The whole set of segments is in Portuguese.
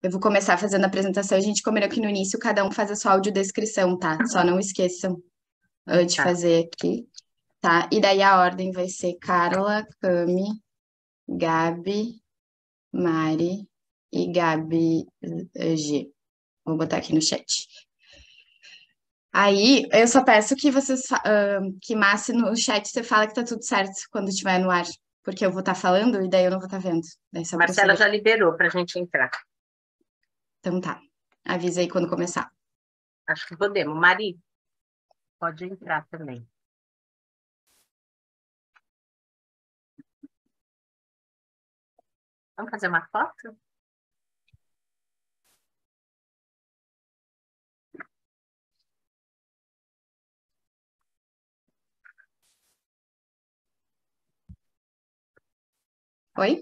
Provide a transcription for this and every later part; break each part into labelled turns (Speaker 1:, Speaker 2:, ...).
Speaker 1: Eu vou começar fazendo a apresentação. A gente combinou que no início cada um faz a sua audiodescrição, tá? Só não esqueçam de
Speaker 2: Tá.
Speaker 1: fazer aqui, tá? E daí a ordem vai ser Carla, Cami, Gabi, Mari e Gabi G. Vou botar aqui no chat. Aí, eu só peço que que Massi no chat você fala que tá tudo certo quando estiver no ar, porque eu vou estar falando e daí eu não vou estar vendo. Daí só pra eu
Speaker 2: Marcela
Speaker 1: saber.
Speaker 2: já liberou para a gente entrar.
Speaker 1: Então tá. Avisa aí quando começar.
Speaker 2: Acho que podemos. Mari, pode entrar também. Vamos fazer uma foto?
Speaker 1: Oi?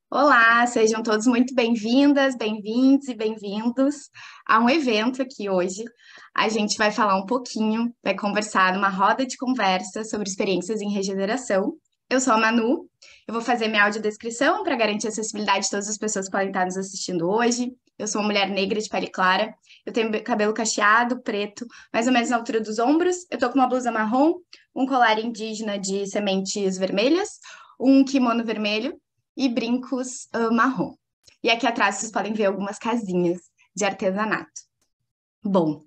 Speaker 1: Olá, sejam todos muito bem-vindas, bem-vindos e bem-vindos a um evento aqui hoje. A gente vai falar um pouquinho, vai conversar numa roda de conversa sobre experiências em regeneração. Eu sou a Manu, eu vou fazer minha audiodescrição para garantir a acessibilidade de todas as pessoas que podem estar nos assistindo hoje. Eu sou uma mulher negra de pele clara, eu tenho cabelo cacheado, preto, mais ou menos na altura dos ombros. Eu tô com uma blusa marrom, um colar indígena de sementes vermelhas, um kimono vermelho e brincos marrom. E aqui atrás vocês podem ver algumas casinhas de artesanato. Bom,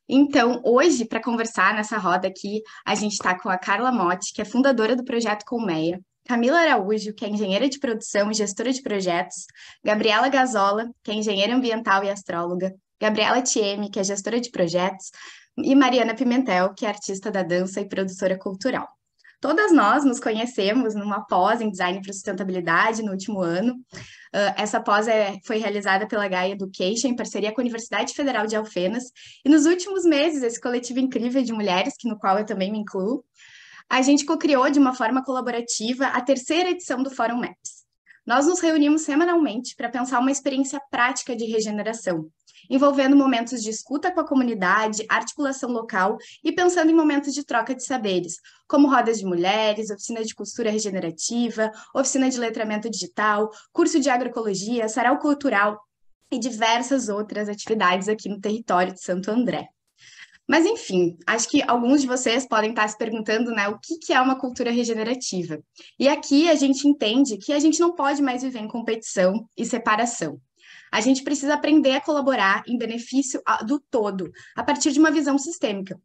Speaker 1: então hoje, para conversar nessa roda aqui, a gente está com a Carla Motti, que é fundadora do Projeto Colmeia, Camila Araújo, que é engenheira de produção e gestora de projetos, Gabriela Gazola, que é engenheira ambiental e astróloga, Gabriela Thieme, que é gestora de projetos, e Mariana Pimentel, que é artista da dança e produtora cultural. Todas nós nos conhecemos numa pós em Design para Sustentabilidade no último ano. Essa pós foi realizada pela Gaia Education em parceria com a Universidade Federal de Alfenas. E nos últimos meses, esse coletivo incrível de mulheres, no qual eu também me incluo, a gente co-criou de uma forma colaborativa a terceira edição do Fórum Maps. Nós nos reunimos semanalmente para pensar uma experiência prática de regeneração, envolvendo momentos de escuta com a comunidade, articulação local e pensando em momentos de troca de saberes, como rodas de mulheres, oficina de costura regenerativa, oficina de letramento digital, curso de agroecologia, sarau cultural e diversas outras atividades aqui no território de Santo André. Mas, enfim, acho que alguns de vocês podem estar se perguntando, né, o que é uma cultura regenerativa. E aqui a gente entende que a gente não pode mais viver em competição e separação. A gente precisa aprender a colaborar em benefício do todo, a partir de uma visão sistêmica.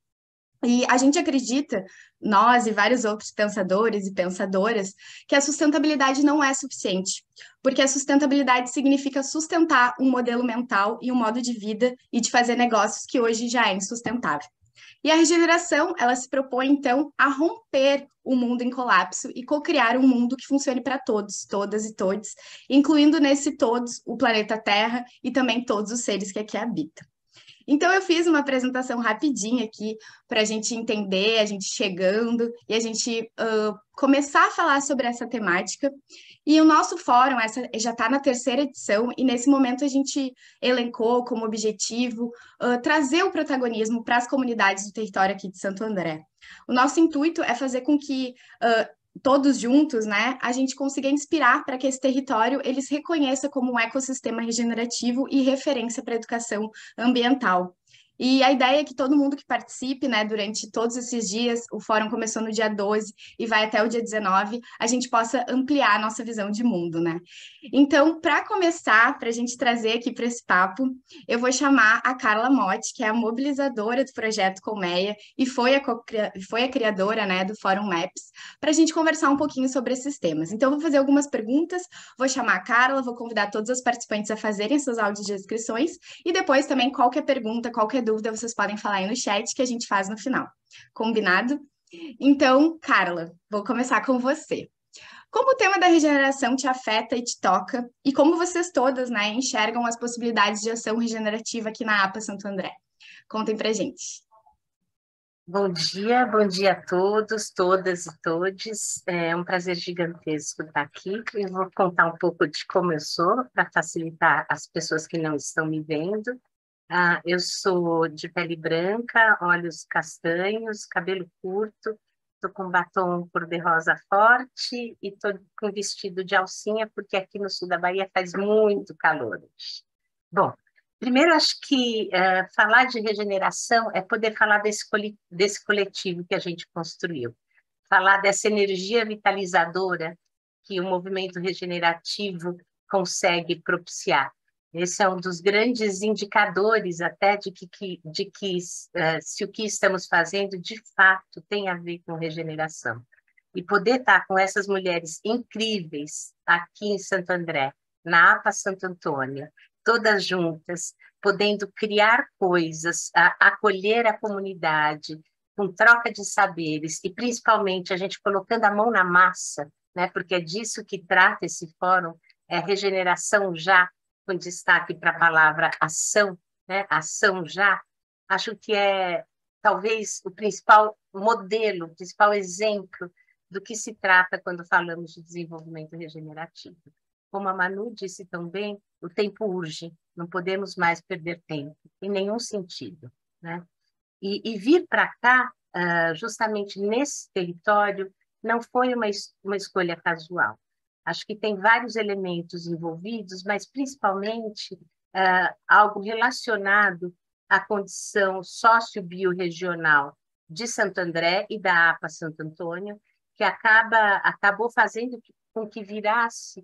Speaker 1: E a gente acredita, nós e vários outros pensadores e pensadoras, que a sustentabilidade não é suficiente, porque a sustentabilidade significa sustentar um modelo mental e um modo de vida e de fazer negócios que hoje já é insustentável. E a regeneração, ela se propõe, então, a romper o mundo em colapso e co-criar um mundo que funcione para todos, todas e todos, incluindo nesse todos o planeta Terra e também todos os seres que aqui habitam. Então, eu fiz uma apresentação rapidinha aqui para a gente entender, a gente chegando e a gente começar a falar sobre essa temática. E o nosso fórum essa, já está na terceira edição, e nesse momento a gente elencou como objetivo trazer o protagonismo para as comunidades do território aqui de Santo André. O nosso intuito é fazer com que todos juntos, né, a gente consiga inspirar para que esse território ele se reconheça como um ecossistema regenerativo e referência para a educação ambiental. E a ideia é que todo mundo que participe, né, durante todos esses dias, o fórum começou no dia 12 e vai até o dia 19, a gente possa ampliar a nossa visão de mundo, né? Então, para começar, para a gente trazer aqui para esse papo, eu vou chamar a Carla Motti, que é a mobilizadora do projeto Colmeia e foi a criadora, né, do Fórum Maps, para a gente conversar um pouquinho sobre esses temas. Então, eu vou fazer algumas perguntas, vou chamar a Carla, vou convidar todos os participantes a fazerem suas audiodescrições e depois também qualquer pergunta, qualquer dúvida, vocês podem falar aí no chat que a gente faz no final. Combinado? Então, Carla, vou começar com você. Como o tema da regeneração te afeta e te toca, e como vocês todas, né, enxergam as possibilidades de ação regenerativa aqui na APA Santo André? Contem pra gente.
Speaker 2: Bom dia a todos, todas e todes. É um prazer gigantesco estar aqui. Eu vou contar um pouco de como eu sou, para facilitar as pessoas que não estão me vendo. Eu sou de pele branca, olhos castanhos, cabelo curto, estou com batom cor-de-rosa forte e estou com vestido de alcinha, porque aqui no sul da Bahia faz muito calor hoje. Bom, primeiro acho que falar de regeneração é poder falar desse coletivo que a gente construiu, falar dessa energia vitalizadora que o movimento regenerativo consegue propiciar. Esse é um dos grandes indicadores até de que se o que estamos fazendo de fato tem a ver com regeneração. E poder estar com essas mulheres incríveis aqui em Santo André, na APA Santo Antônio, todas juntas, podendo criar coisas, acolher a comunidade, com troca de saberes, e principalmente a gente colocando a mão na massa, né? Porque é disso que trata esse fórum, é regeneração já, com destaque para a palavra ação, né? Ação já, acho que é talvez o principal modelo, o principal exemplo do que se trata quando falamos de desenvolvimento regenerativo. Como a Manu disse também, o tempo urge, não podemos mais perder tempo, em nenhum sentido, né? E vir para cá, justamente nesse território, não foi uma escolha casual. Acho que tem vários elementos envolvidos, mas principalmente algo relacionado à condição socio-biorregional de Santo André e da APA Santo Antônio, que acabou fazendo com que virasse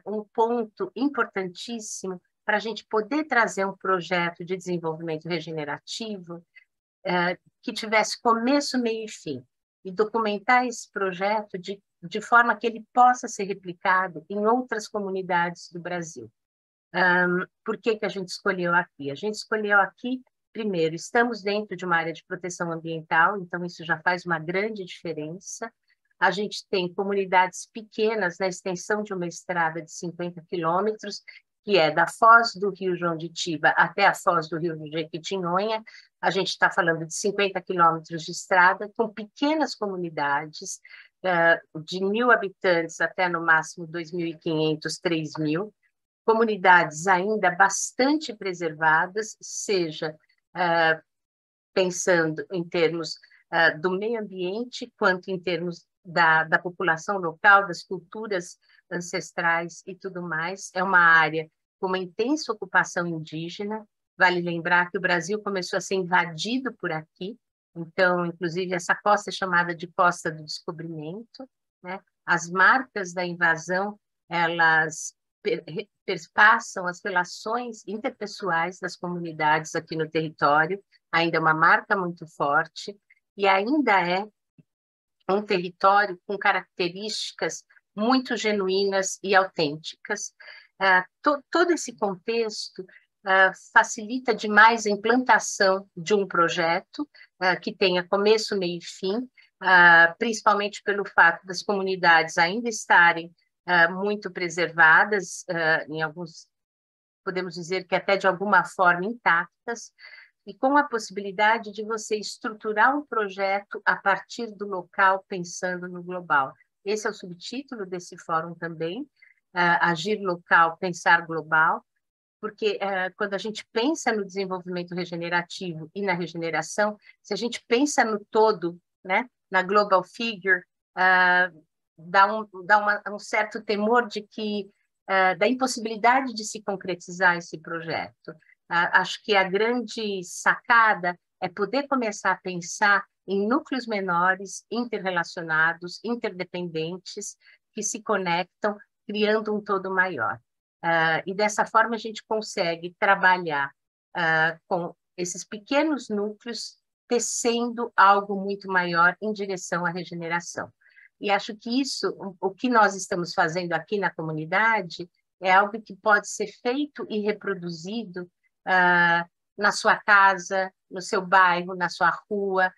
Speaker 2: um ponto importantíssimo para a gente poder trazer um projeto de desenvolvimento regenerativo que tivesse começo, meio e fim, e documentar esse projeto de forma que ele possa ser replicado em outras comunidades do Brasil. Por que a gente escolheu aqui? A gente escolheu aqui, primeiro, estamos dentro de uma área de proteção ambiental, então isso já faz uma grande diferença. A gente tem comunidades pequenas na extensão de uma estrada de 50 quilômetros, que é da foz do Rio João de Tiba até a foz do Rio Jequitinhonha. A gente está falando de 50 quilômetros de estrada, com pequenas comunidades, de 1.000 habitantes até, no máximo, 2.500, 3.000, comunidades ainda bastante preservadas, seja pensando em termos do meio ambiente, quanto em termos da população local, das culturas ancestrais e tudo mais. É uma área com uma intensa ocupação indígena. Vale lembrar que o Brasil começou a ser invadido por aqui, então, inclusive, essa costa é chamada de Costa do Descobrimento, né? As marcas da invasão, elas perpassam as relações interpessoais das comunidades aqui no território, ainda é uma marca muito forte, e ainda é um território com características muito genuínas e autênticas. Todo esse contexto facilita demais a implantação de um projeto que tenha começo, meio e fim, principalmente pelo fato das comunidades ainda estarem muito preservadas, em alguns, podemos dizer que até de alguma forma intactas, e com a possibilidade de você estruturar um projeto a partir do local, pensando no global. Esse é o subtítulo desse fórum também, Agir Local, Pensar Global, porque quando a gente pensa no desenvolvimento regenerativo e na regeneração, se a gente pensa no todo, né, na global figure, dá um certo temor da impossibilidade de se concretizar esse projeto. Acho que a grande sacada é poder começar a pensar em núcleos menores, interrelacionados, interdependentes, que se conectam, criando um todo maior. E dessa forma a gente consegue trabalhar com esses pequenos núcleos, tecendo algo muito maior em direção à regeneração. E acho que isso, o que nós estamos fazendo aqui na comunidade, é algo que pode ser feito e reproduzido na sua casa, no seu bairro, na sua rua,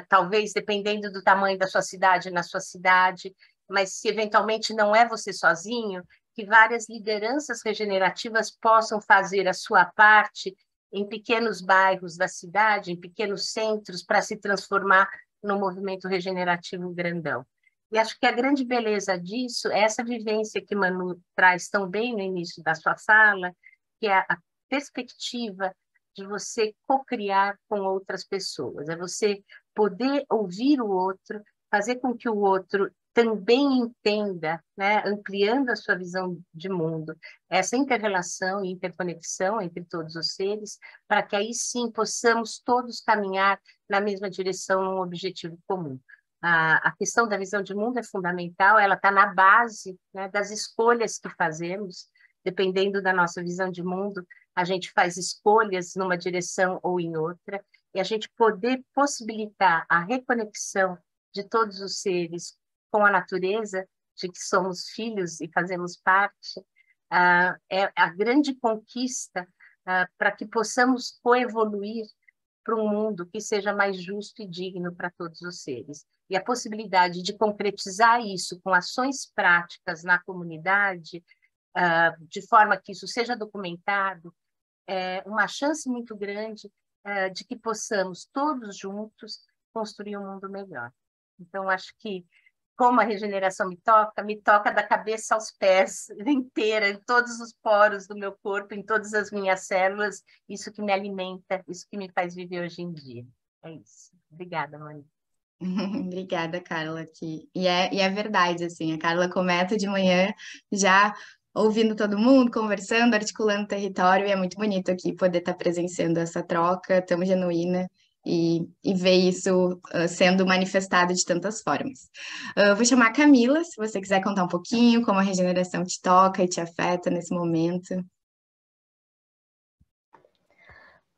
Speaker 2: talvez dependendo do tamanho da sua cidade, na sua cidade, mas se eventualmente não é você sozinho, que várias lideranças regenerativas possam fazer a sua parte em pequenos bairros da cidade, em pequenos centros, para se transformar num movimento regenerativo grandão. E acho que a grande beleza disso é essa vivência que Manu traz tão bem no início da sua fala, que é a perspectiva de você co-criar com outras pessoas, é você poder ouvir o outro fazer com que o outro também entenda, né, ampliando a sua visão de mundo, essa inter-relação e interconexão entre todos os seres, para que aí sim possamos todos caminhar na mesma direção, num objetivo comum. A questão da visão de mundo é fundamental, ela está na base, né, das escolhas que fazemos, dependendo da nossa visão de mundo, a gente faz escolhas numa direção ou em outra, e a gente poder possibilitar a reconexão de todos os seres com a natureza, de que somos filhos e fazemos parte, é a grande conquista para que possamos coevoluir para um mundo que seja mais justo e digno para todos os seres. E a possibilidade de concretizar isso com ações práticas na comunidade, de forma que isso seja documentado, é uma chance muito grande de que possamos todos juntos construir um mundo melhor. Então, acho que, como a regeneração me toca da cabeça aos pés, inteira, em todos os poros do meu corpo, em todas as minhas células, isso que me alimenta, isso que me faz viver hoje em dia. É isso. Obrigada, Mani.
Speaker 1: Obrigada, Carla. E é verdade, assim, a Carla começa de manhã já ouvindo todo mundo, conversando, articulando o território, e é muito bonito aqui poder estar presenciando essa troca tão genuína e ver isso sendo manifestado de tantas formas. Vou chamar a Camila, se você quiser contar um pouquinho como a regeneração te toca e te afeta nesse momento.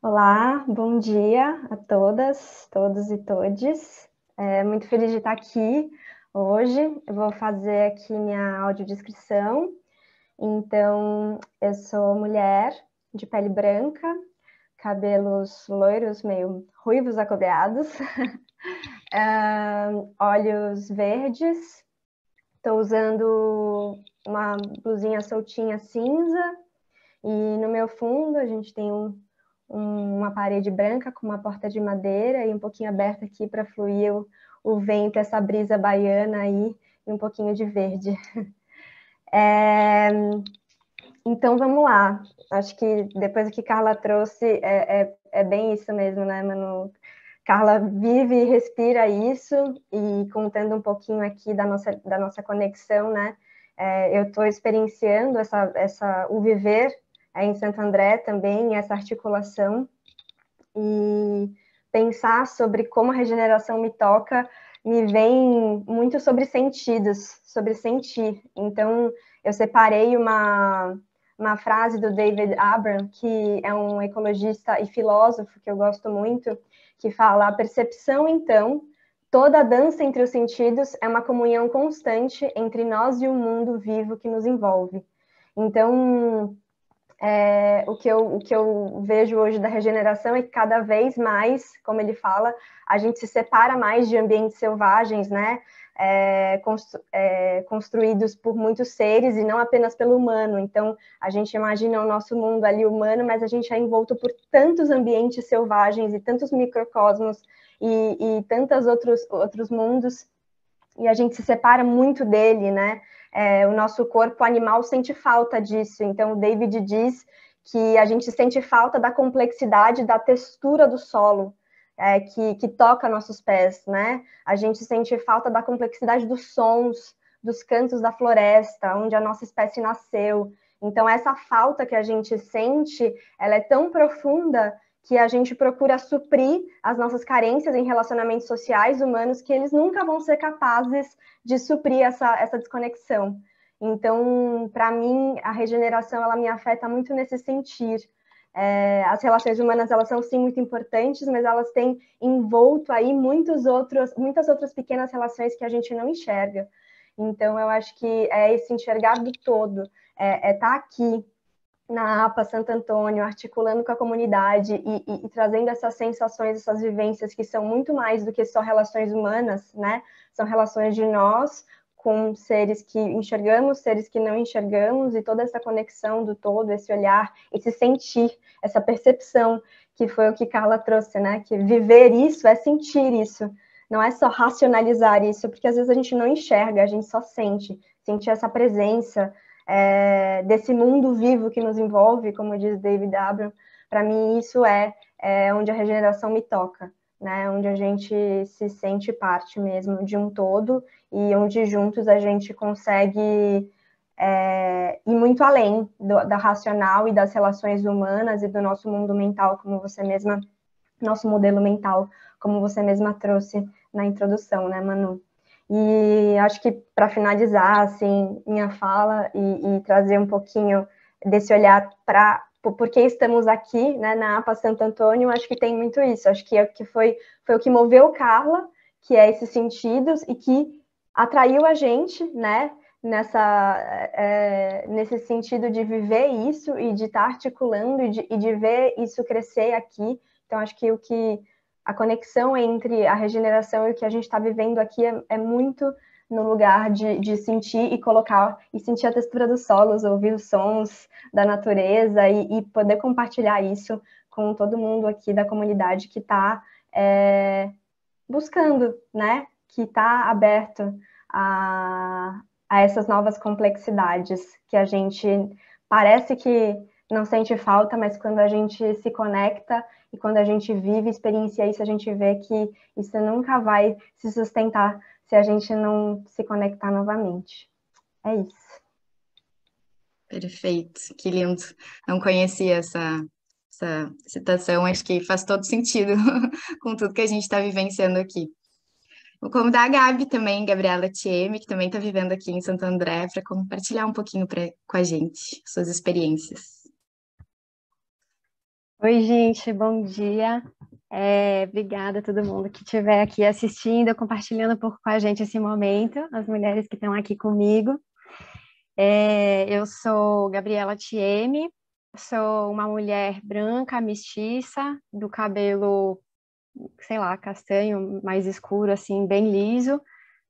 Speaker 3: Olá, bom dia a todas, todos e todes. Muito feliz de estar aqui hoje. Eu vou fazer aqui minha audiodescrição. Então, eu sou mulher, de pele branca, cabelos loiros, meio ruivos acobreados, olhos verdes. Estou usando uma blusinha soltinha cinza e no meu fundo a gente tem uma parede branca com uma porta de madeira e um pouquinho aberta aqui para fluir o vento, essa brisa baiana aí, e um pouquinho de verde. Então, vamos lá. Acho que depois do que Carla trouxe, é bem isso mesmo, né, Manu? Carla vive e respira isso, e contando um pouquinho aqui da nossa conexão, né? Eu estou experienciando o viver em Santo André também, essa articulação, e pensar sobre como a regeneração me toca, me vem muito sobre sentidos, sobre sentir. Então, eu separei uma frase do David Abram, que é um ecologista e filósofo que eu gosto muito, que fala: a percepção, então, toda a dança entre os sentidos é uma comunhão constante entre nós e o mundo vivo que nos envolve. Então, o que eu vejo hoje da regeneração é que cada vez mais, como ele fala, a gente se separa mais de ambientes selvagens, né? Construídos por muitos seres e não apenas pelo humano. Então, a gente imagina o nosso mundo ali humano, mas a gente é envolto por tantos ambientes selvagens e tantos microcosmos e tantos outros mundos, e a gente se separa muito dele, né? O nosso corpo animal sente falta disso. Então, o David diz que a gente sente falta da complexidade da textura do solo, que toca nossos pés, né? A gente sente falta da complexidade dos sons, dos cantos da floresta, onde a nossa espécie nasceu. Então, essa falta que a gente sente, ela é tão profunda que a gente procura suprir as nossas carências em relacionamentos sociais humanos, que eles nunca vão ser capazes de suprir essa desconexão. Então, para mim, a regeneração, ela me afeta muito nesse sentir. As relações humanas, elas são, sim, muito importantes, mas elas têm envolto aí muitas outras pequenas relações que a gente não enxerga. Então, eu acho que é esse enxergar do todo, estar aqui, na APA Santo Antônio, articulando com a comunidade e trazendo essas sensações, essas vivências que são muito mais do que só relações humanas, né? São relações de nós com seres que enxergamos, seres que não enxergamos, e toda essa conexão do todo, esse olhar, esse sentir, essa percepção, que foi o que Carla trouxe, né? Que viver isso é sentir isso, não é só racionalizar isso, porque às vezes a gente não enxerga, a gente só sente essa presença, desse mundo vivo que nos envolve, como diz David Abram. Para mim, isso é onde a regeneração me toca. né? Onde a gente se sente parte mesmo de um todo e onde juntos a gente consegue ir muito além da racional e das relações humanas e do nosso mundo mental, nosso modelo mental, como você mesma trouxe na introdução, né, Manu? E acho que para finalizar, assim, minha fala e trazer um pouquinho desse olhar para por que estamos aqui, né, na APA Santo Antônio, acho que tem muito isso. Acho que foi o que moveu Carla, que é esses sentidos e que atraiu a gente, né, nesse sentido de viver isso e de estar articulando e de ver isso crescer aqui. Então, acho que a conexão entre a regeneração e o que a gente está vivendo aqui é muito no lugar de sentir e colocar, e sentir a textura dos solos, ouvir os sons da natureza e poder compartilhar isso com todo mundo aqui da comunidade que está buscando, né? Que está aberto a essas novas complexidades que a gente parece que não sente falta, mas quando a gente se conecta e quando a gente vive, experiencia isso, a gente vê que isso nunca vai se sustentar se a gente não se conectar novamente. É isso.
Speaker 1: Perfeito, que lindo. Não conhecia essa citação, acho que faz todo sentido com tudo que a gente está vivenciando aqui. Vou convidar a Gabi também, Gabriela Thieme, que também está vivendo aqui em Santo André, para compartilhar um pouquinho com a gente suas experiências.
Speaker 4: Oi, gente, bom dia. Obrigada a todo mundo que estiver aqui assistindo, compartilhando um pouco com a gente esse momento, as mulheres que estão aqui comigo. Eu sou Gabriela Thieme, sou uma mulher branca, mestiça, do cabelo, sei lá, castanho, mais escuro, assim, bem liso.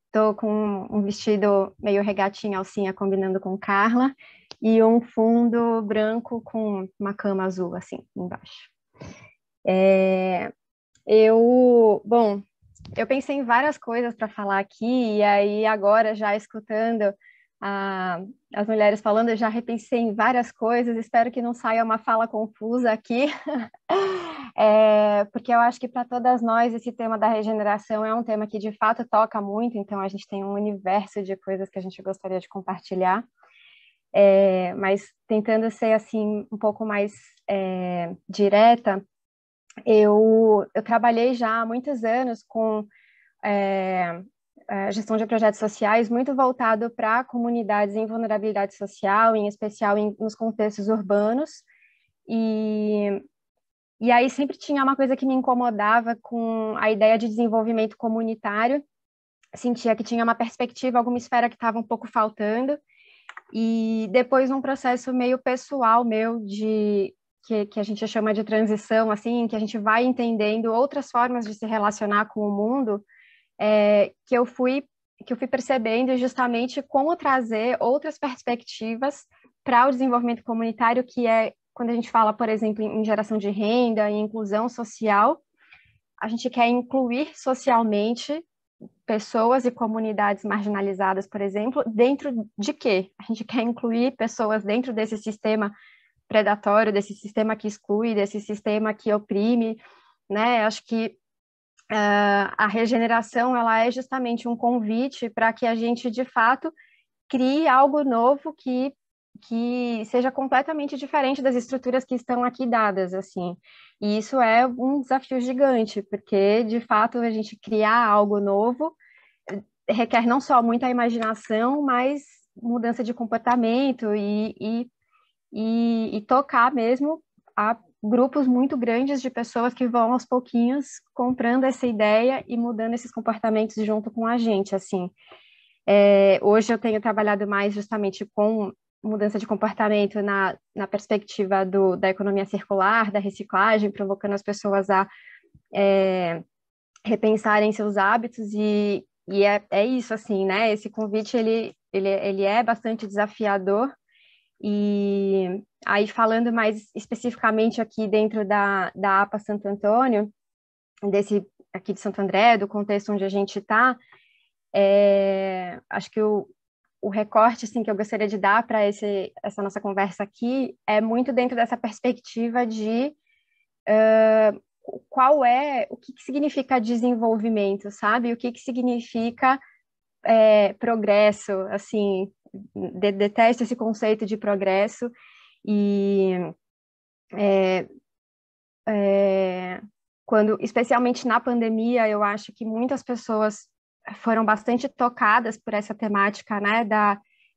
Speaker 4: Estou com um vestido meio regatinha, alcinha, combinando com Carla, e um fundo branco com uma cama azul, assim, embaixo. Eu pensei em várias coisas para falar aqui, e aí agora, já escutando as mulheres falando, eu já repensei em várias coisas, espero que não saia uma fala confusa aqui, porque eu acho que para todas nós esse tema da regeneração é um tema que de fato toca muito, então a gente tem um universo de coisas que a gente gostaria de compartilhar, mas tentando ser assim um pouco mais direta, eu trabalhei já há muitos anos com gestão de projetos sociais muito voltado para comunidades em vulnerabilidade social, em especial nos contextos urbanos, e aí sempre tinha uma coisa que me incomodava com a ideia de desenvolvimento comunitário, sentia que tinha uma perspectiva, alguma esfera que estava um pouco faltando, e depois um processo meio pessoal meu que a gente chama de transição, assim, que a gente vai entendendo outras formas de se relacionar com o mundo, que eu fui percebendo justamente como trazer outras perspectivas para o desenvolvimento comunitário, que é quando a gente fala, por exemplo, em geração de renda e inclusão social, a gente quer incluir socialmente pessoas e comunidades marginalizadas, por exemplo, dentro de quê? A gente quer incluir pessoas dentro desse sistema predatório, desse sistema que exclui, desse sistema que oprime, né? Acho que a regeneração, ela é justamente um convite para que a gente, de fato, crie algo novo que seja completamente diferente das estruturas que estão aqui dadas, assim. E isso é um desafio gigante, porque, de fato, a gente criar algo novo requer não só muita imaginação, mas mudança de comportamento e tocar mesmo a grupos muito grandes de pessoas que vão aos pouquinhos comprando essa ideia e mudando esses comportamentos junto com a gente, assim. Hoje eu tenho trabalhado mais justamente com mudança de comportamento na perspectiva da economia circular, da reciclagem, provocando as pessoas a repensarem seus hábitos e é isso, assim, né? Esse convite, ele é bastante desafiador. E aí, falando mais especificamente aqui dentro da APA Santo Antônio, aqui de Santo André, do contexto onde a gente está, acho que o recorte assim, que eu gostaria de dar para essa nossa conversa aqui é muito dentro dessa perspectiva de o que significa desenvolvimento, sabe? O que significa progresso, assim, detesto esse conceito de progresso, e quando, especialmente na pandemia, eu acho que muitas pessoas foram bastante tocadas por essa temática, né,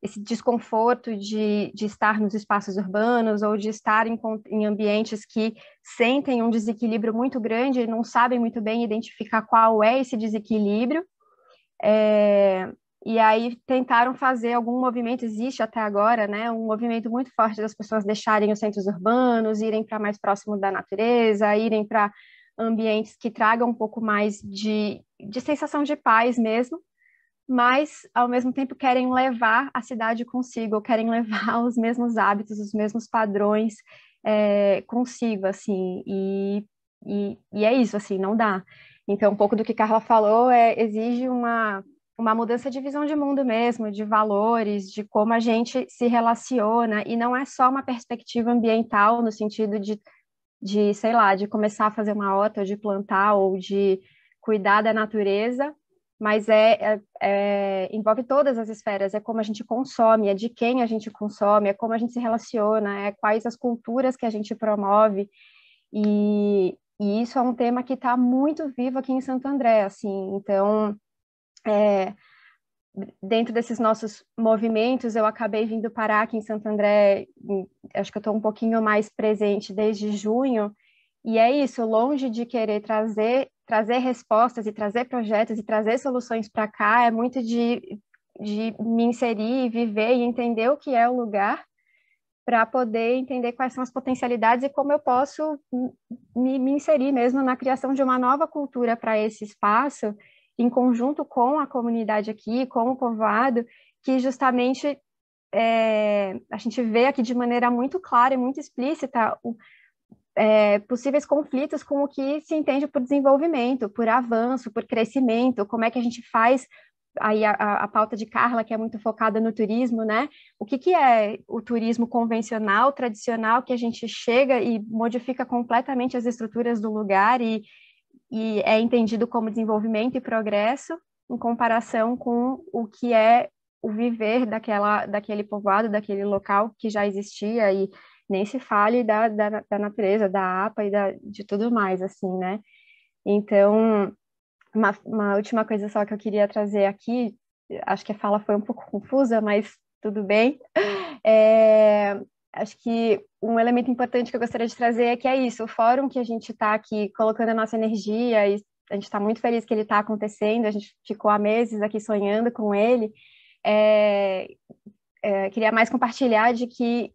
Speaker 4: esse desconforto de estar nos espaços urbanos ou de estar em ambientes que sentem um desequilíbrio muito grande e não sabem muito bem identificar qual é esse desequilíbrio. E aí tentaram fazer algum movimento, existe até agora, né, um movimento muito forte das pessoas deixarem os centros urbanos, irem para mais próximo da natureza, irem para ambientes que tragam um pouco mais de sensação de paz mesmo, mas ao mesmo tempo querem levar a cidade consigo, querem levar os mesmos hábitos, os mesmos padrões consigo, assim, e é isso, assim, não dá. Então, um pouco do que Carla falou exige uma mudança de visão de mundo mesmo, de valores, de como a gente se relaciona, e não é só uma perspectiva ambiental no sentido de sei lá, de começar a fazer uma horta, ou de plantar, ou de cuidar da natureza, mas envolve todas as esferas, é como a gente consome, é de quem a gente consome, é como a gente se relaciona, é quais as culturas que a gente promove, e isso é um tema que está muito vivo aqui em Santo André, assim, então, dentro desses nossos movimentos, eu acabei vindo parar aqui em Santo André, acho que eu estou um pouquinho mais presente desde junho, e é isso, longe de querer trazer respostas e trazer projetos e trazer soluções para cá, é muito de me inserir, viver e entender o que é o lugar, para poder entender quais são as potencialidades e como eu posso me inserir mesmo na criação de uma nova cultura para esse espaço, em conjunto com a comunidade aqui, com o povoado, que justamente a gente vê aqui de maneira muito clara e muito explícita possíveis conflitos com o que se entende por desenvolvimento, por avanço, por crescimento, como é que a gente faz aí a pauta de Carla, que é muito focada no turismo, né? O que é o turismo convencional, tradicional, que a gente chega e modifica completamente as estruturas do lugar e é entendido como desenvolvimento e progresso, em comparação com o que é o viver daquele povoado, daquele local que já existia, e nem se fale da natureza, da APA e de tudo mais, assim, né? Então, uma última coisa só que eu queria trazer aqui, acho que a fala foi um pouco confusa, mas tudo bem. Acho que um elemento importante que eu gostaria de trazer é que é isso, o fórum que a gente está aqui colocando a nossa energia, e a gente está muito feliz que ele está acontecendo, a gente ficou há meses aqui sonhando com ele, queria mais compartilhar de que,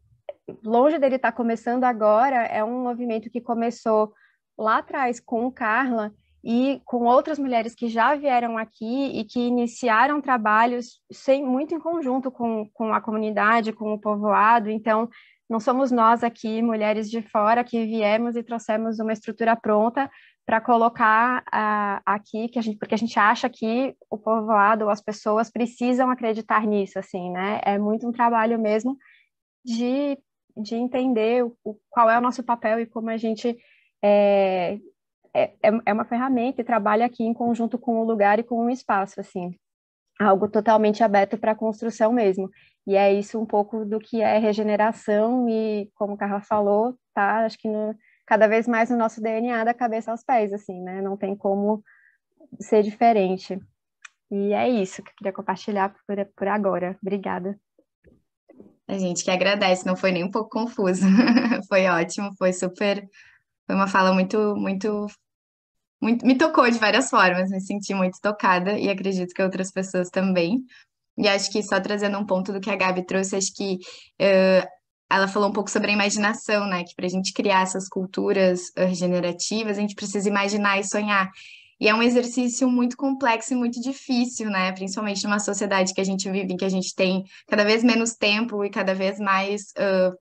Speaker 4: longe dele estar começando agora, é um movimento que começou lá atrás com Carla e com outras mulheres que já vieram aqui e que iniciaram trabalhos muito em conjunto com a comunidade, com o povoado. Então, não somos nós aqui, mulheres de fora, que viemos e trouxemos uma estrutura pronta para colocar aqui, porque a gente acha que o povoado ou as pessoas precisam acreditar nisso, assim, né? É muito um trabalho mesmo de entender qual é o nosso papel e como a gente é uma ferramenta e trabalha aqui em conjunto com o lugar e com o espaço, assim, algo totalmente aberto para a construção mesmo. E é isso um pouco do que é regeneração e, como a Carla falou, tá, acho que cada vez mais no nosso DNA, da cabeça aos pés, assim, né? Não tem como ser diferente. E é isso que eu queria compartilhar por agora. Obrigada.
Speaker 1: A gente que agradece, não foi nem um pouco confuso. Foi ótimo, foi uma fala muito, muito, muito, me tocou de várias formas, me senti muito tocada e acredito que outras pessoas também. E acho que só trazendo um ponto do que a Gabi trouxe, acho que ela falou um pouco sobre a imaginação, né? Que para a gente criar essas culturas regenerativas, a gente precisa imaginar e sonhar. E é um exercício muito complexo e muito difícil, né? Principalmente numa sociedade que a gente vive, em que a gente tem cada vez menos tempo e cada vez mais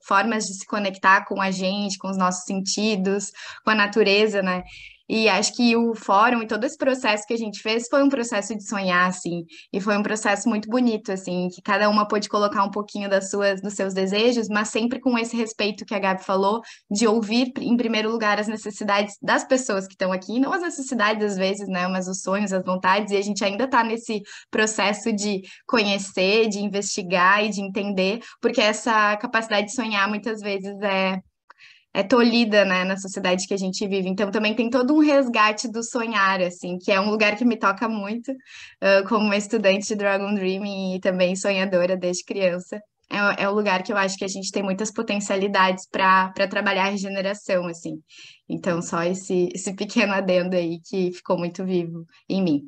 Speaker 1: formas de se conectar com a gente, com os nossos sentidos, com a natureza, né? E acho que o fórum e todo esse processo que a gente fez foi um processo de sonhar, assim, e foi um processo muito bonito, assim, que cada uma pôde colocar um pouquinho dos seus desejos, mas sempre com esse respeito que a Gabi falou, de ouvir, em primeiro lugar, as necessidades das pessoas que estão aqui, não as necessidades às vezes, né, mas os sonhos, as vontades, e a gente ainda está nesse processo de conhecer, de investigar e de entender, porque essa capacidade de sonhar muitas vezes é tolhida, né, na sociedade que a gente vive. Então, também tem todo um resgate do sonhar, assim, que é um lugar que me toca muito, como uma estudante de Dragon Dreaming e também sonhadora desde criança. É um lugar que eu acho que a gente tem muitas potencialidades para trabalhar a regeneração, assim. Então, só esse pequeno adendo aí que ficou muito vivo em mim.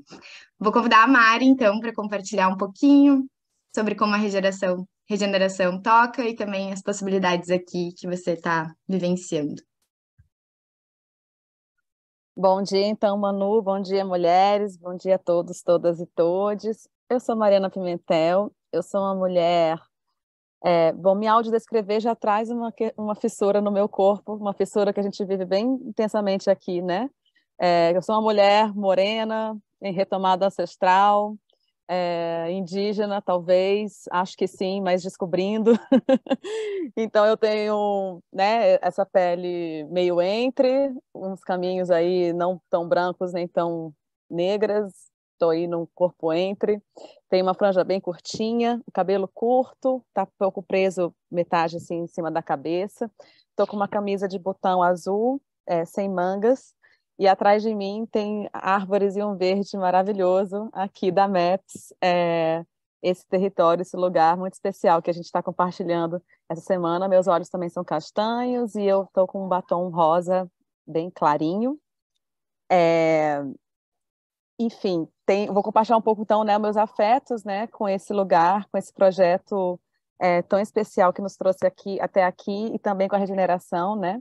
Speaker 1: Vou convidar a Mari, então, para compartilhar um pouquinho sobre como a regeneração toca e também as possibilidades aqui que você está vivenciando.
Speaker 5: Bom dia, então, Manu. Bom dia, mulheres. Bom dia a todos, todas e todes. Eu sou Mariana Pimentel. Eu sou uma mulher. Bom, me audiodescrever já traz uma fissura no meu corpo, uma fissura que a gente vive bem intensamente aqui, né? Eu sou uma mulher morena, em retomada ancestral, indígena, talvez, acho que sim, mas descobrindo. Então, eu tenho, né, essa pele meio entre, uns caminhos aí não tão brancos nem tão negras, estou aí num corpo entre. Tenho uma franja bem curtinha, o cabelo curto, tá pouco preso, metade assim em cima da cabeça. Estou com uma camisa de botão azul, sem mangas. E atrás de mim tem árvores e um verde maravilhoso aqui da MAPS, esse território, esse lugar muito especial que a gente está compartilhando essa semana. Meus olhos também são castanhos e eu estou com um batom rosa bem clarinho. Enfim, vou compartilhar um pouco, então, né, meus afetos, né, com esse lugar, com esse projeto tão especial que nos trouxe até aqui e também com a regeneração, né?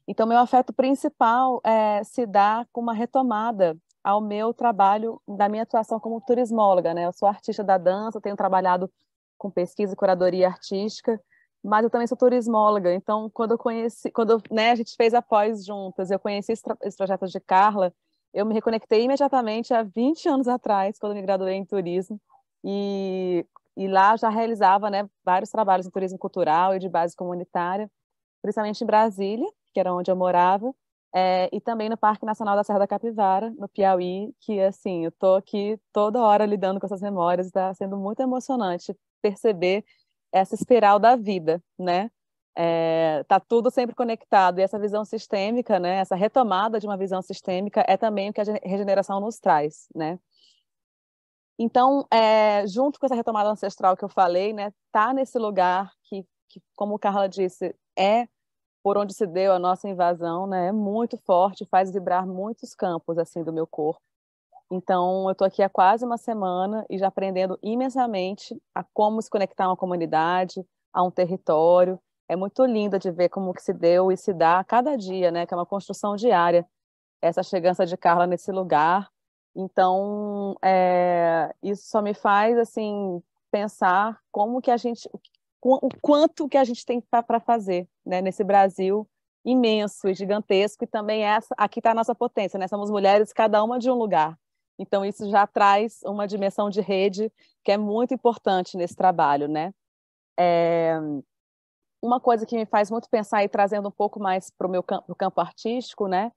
Speaker 5: Então, meu afeto principal se dá com uma retomada ao meu trabalho, da minha atuação como turismóloga, né? Eu sou artista da dança, tenho trabalhado com pesquisa e curadoria artística, mas eu também sou turismóloga. Então, né, a gente fez a pós juntas, eu conheci esse projeto de Carla, eu me reconectei imediatamente há 20 anos atrás, quando me graduei em turismo, e lá já realizava, né, vários trabalhos em turismo cultural e de base comunitária, principalmente em Brasília, que era onde eu morava, e também no Parque Nacional da Serra da Capivara, no Piauí, que, assim, eu estou aqui toda hora lidando com essas memórias, está sendo muito emocionante perceber essa espiral da vida, né? Tá tudo sempre conectado, e essa visão sistêmica, né, essa retomada de uma visão sistêmica é também o que a regeneração nos traz, né? Então, junto com essa retomada ancestral que eu falei, né, tá nesse lugar que, como Carla disse, por onde se deu a nossa invasão, né, é muito forte, faz vibrar muitos campos assim do meu corpo. Então, eu estou aqui há quase uma semana e já aprendendo imensamente a como se conectar a uma comunidade, a um território. É muito lindo de ver como que se deu e se dá a cada dia, né, que é uma construção diária, essa chegança de Carla nesse lugar. Então, isso só me faz assim pensar como que o quanto que a gente tem para fazer, né, nesse Brasil imenso e gigantesco, e também aqui está a nossa potência, né? Somos mulheres, cada uma de um lugar. Então, isso já traz uma dimensão de rede que é muito importante nesse trabalho, né? Uma coisa que me faz muito pensar, e trazendo um pouco mais para o campo artístico, né?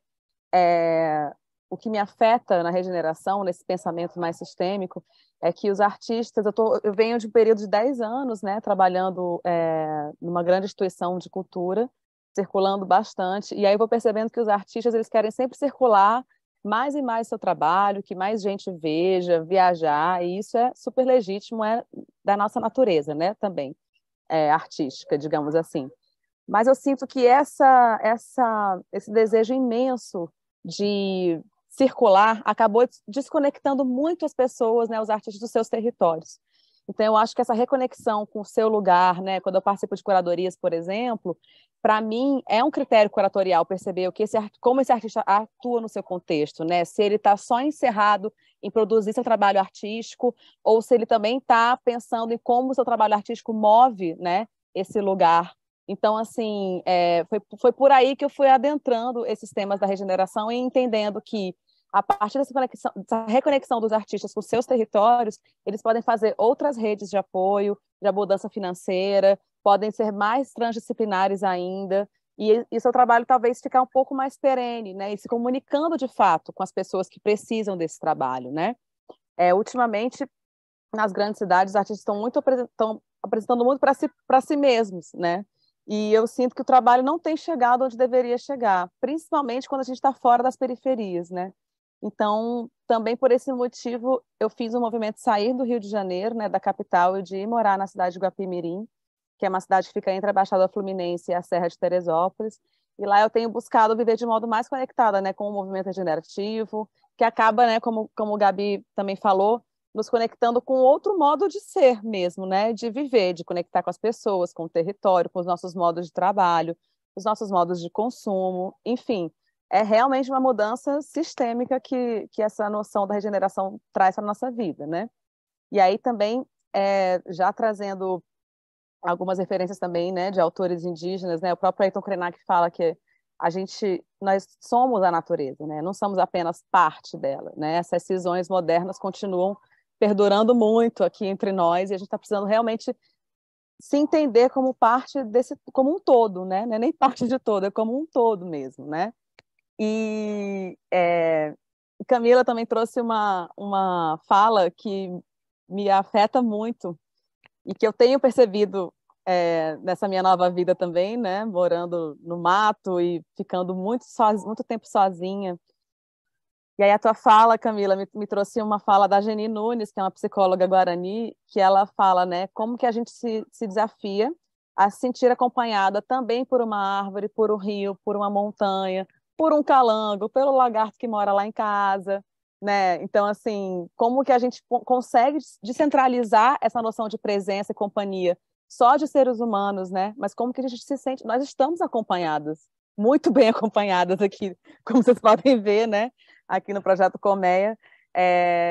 Speaker 5: O que me afeta na regeneração, nesse pensamento mais sistêmico, é que os artistas, eu venho de um período de 10 anos, né, trabalhando numa grande instituição de cultura, circulando bastante, e aí eu vou percebendo que os artistas, eles querem sempre circular mais e mais seu trabalho, que mais gente veja, viajar, e isso é super legítimo, é da nossa natureza, né, também, artística, digamos assim. Mas eu sinto que esse desejo imenso de circular acabou desconectando muito as pessoas, né, os artistas dos seus territórios. Então, eu acho que essa reconexão com o seu lugar, né, quando eu participo de curadorias, por exemplo, para mim é um critério curatorial perceber como esse artista atua no seu contexto, né? Se ele está só encerrado em produzir seu trabalho artístico, ou se ele também está pensando em como o seu trabalho artístico move, né, esse lugar Então, assim, foi por aí que eu fui adentrando esses temas da regeneração e entendendo que, a partir dessa reconexão dos artistas com seus territórios, eles podem fazer outras redes de apoio, de abundância financeira, podem ser mais transdisciplinares ainda, e seu trabalho talvez ficar um pouco mais perene, né? E se comunicando de fato com as pessoas que precisam desse trabalho, né? Ultimamente, nas grandes cidades, os artistas estão apresentando muito para si mesmos, né? E eu sinto que o trabalho não tem chegado onde deveria chegar, principalmente quando a gente está fora das periferias, né? Então, também por esse motivo, eu fiz o movimento sair do Rio de Janeiro, né, da capital, e de ir morar na cidade de Guapimirim, que é uma cidade que fica entre a Baixada Fluminense e a Serra de Teresópolis. E lá eu tenho buscado viver de modo mais conectada, né, com o movimento regenerativo, que acaba, né, como o Gabi também falou, nos conectando com outro modo de ser mesmo, né, de viver, de conectar com as pessoas, com o território, com os nossos modos de trabalho, os nossos modos de consumo, enfim. É realmente uma mudança sistêmica que essa noção da regeneração traz para a nossa vida, né? E aí também, já trazendo algumas referências também, né, de autores indígenas, né, o próprio Ayrton Krenak fala que nós somos a natureza, né, não somos apenas parte dela, né, essas cisões modernas continuam perdurando muito aqui entre nós e a gente está precisando realmente se entender como parte como um todo, né, não é nem parte de todo, é como um todo mesmo, né. E Camila também trouxe uma fala que me afeta muito e que eu tenho percebido nessa minha nova vida também, né, morando no mato e ficando muito tempo sozinha. E aí a tua fala, Camila, me trouxe uma fala da Geni Nunes, que é uma psicóloga guarani, que ela fala, né, como que a gente se desafia a se sentir acompanhada também por uma árvore, por um rio, por uma montanha, por um calango, pelo lagarto que mora lá em casa, né? Então, assim, como que a gente consegue descentralizar essa noção de presença e companhia só de seres humanos, né? Mas como que a gente se sente? Nós estamos acompanhadas, muito bem acompanhadas aqui, como vocês podem ver, né? Aqui no Projeto Colmeia.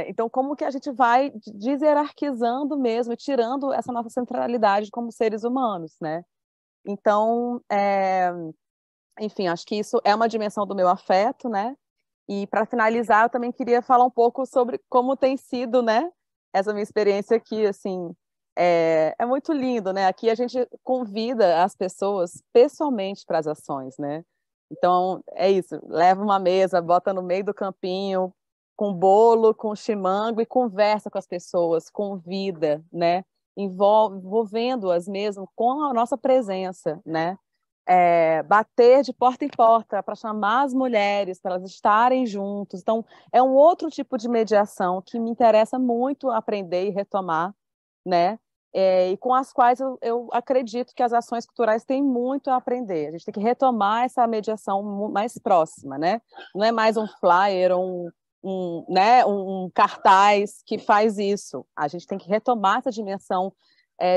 Speaker 5: Então, como que a gente vai deshierarquizando mesmo, tirando essa nossa centralidade como seres humanos, né? Então, enfim, acho que isso é uma dimensão do meu afeto, né? E para finalizar, eu também queria falar um pouco sobre como tem sido, né, essa minha experiência aqui, assim, é muito lindo, né? Aqui a gente convida as pessoas pessoalmente para as ações, né? Então, é isso, leva uma mesa, bota no meio do campinho, com bolo, com chimango e conversa com as pessoas, convida, né? Envolvendo-as mesmo com a nossa presença, né? Bater de porta em porta para chamar as mulheres, para elas estarem juntos. Então, é um outro tipo de mediação que me interessa muito aprender e retomar, né? E com as quais eu acredito que as ações culturais têm muito a aprender. A gente tem que retomar essa mediação mais próxima, né? Não é mais um flyer, né, um cartaz que faz isso. A gente tem que retomar essa dimensão